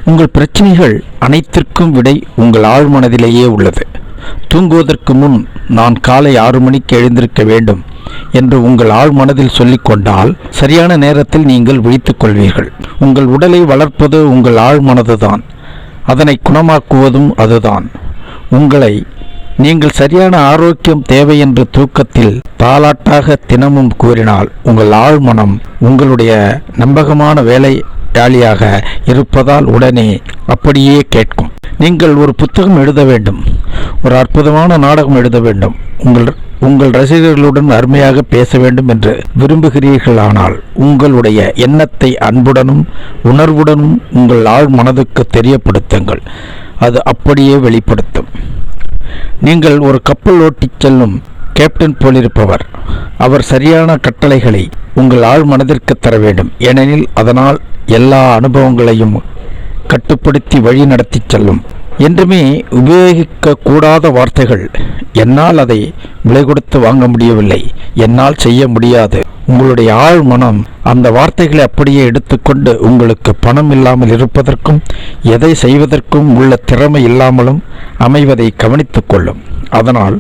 உங்கள் பிரச்சனைகள் அனைத்திற்கும் விடை உங்கள் ஆழ்மனதிலேயே உள்ளது. தூங்குவதற்கு முன் நான் காலை 6 மணிக்கு எழுந்திருக்க வேண்டும் என்று உங்கள் ஆழ்மனதில் சொல்லிக்கொண்டால் சரியான நேரத்தில் நீங்கள் விழித்துக் கொள்வீர்கள். உங்கள் உடலை வளர்ப்பது உங்கள் ஆழ்மனதுதான், அதனை குணமாக்குவதும் அதுதான். உங்களை நீங்கள் சரியான ஆரோக்கியம் தேவை என்று தூக்கத்தில் தாலாட்டாக தினமும் கூறினால் உங்கள் ஆழ்மனம் உங்களுடைய நம்பகமான வேலையாளியாக இருப்பதால் உடனே அப்படியே கேட்கும். நீங்கள் ஒரு புத்தகம் எழுத வேண்டும், ஒரு அற்புதமான நாடகம் எழுத வேண்டும், உங்கள் ரசிகர்களுடன் அருமையாக பேச வேண்டும் என்று விரும்புகிறீர்களானால் உங்களுடைய எண்ணத்தை அன்புடனும் உணர்வுடனும் உங்கள் ஆழ் மனதுக்கு தெரியப்படுத்துங்கள். அது அப்படியே வெளிப்படுத்தும். நீங்கள் ஒரு கப்பல் ஓட்டிச் செல்லும் கேப்டன் போலிருப்பவர். அவர் சரியான கட்டளைகளை உங்கள் ஆழ் மனதிற்கு தர வேண்டும். ஏனெனில் அதனால் எல்லா அனுபவங்களையும் கட்டுப்படுத்தி வழி நடத்தி செல்லும். என்றுமே உபயோகிக்க கூடாத வார்த்தைகள். என்னால் அதை விலை கொடுத்து வாங்க முடியவில்லை, என்னால் செய்ய முடியாது. உங்களுடைய ஆழ் மனம் அந்த வார்த்தைகளை அப்படியே எடுத்துக்கொண்டு உங்களுக்கு பணம் இல்லாமல் இருப்பதற்கும் எதை செய்வதற்கும் உள்ள திறமை இல்லாமலும் அமைவதை கவனித்துக் கொள்ளும். அதனால்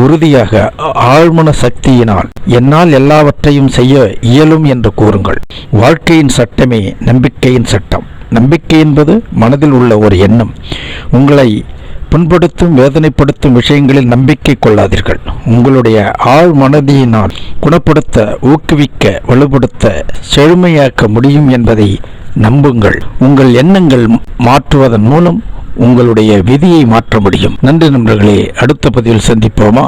உறுதியாக ஆழ்மன சக்தியினால் என்னால் எல்லாவற்றையும் செய்ய இயலும் என்று கூறுங்கள். வாழ்க்கையின் சட்டமே நம்பிக்கையின் சட்டம். நம்பிக்கை என்பது மனதில் உள்ள ஒரு எண்ணம். உங்களை புண்படுத்தும் வேதனைப்படுத்தும் விஷயங்களில் நம்பிக்கை கொள்ளாதீர்கள். உங்களுடைய ஆழ் மனதினால் குணப்படுத்த, ஊக்குவிக்க, வலுப்படுத்த, செழுமையாக்க முடியும் என்பதை நம்புங்கள். உங்கள் எண்ணங்கள் மாற்றுவதன் மூலம் உங்களுடைய விதியை மாற்ற முடியும். நன்றி நண்பர்களே, அடுத்த பதிவில் சந்திப்போமா?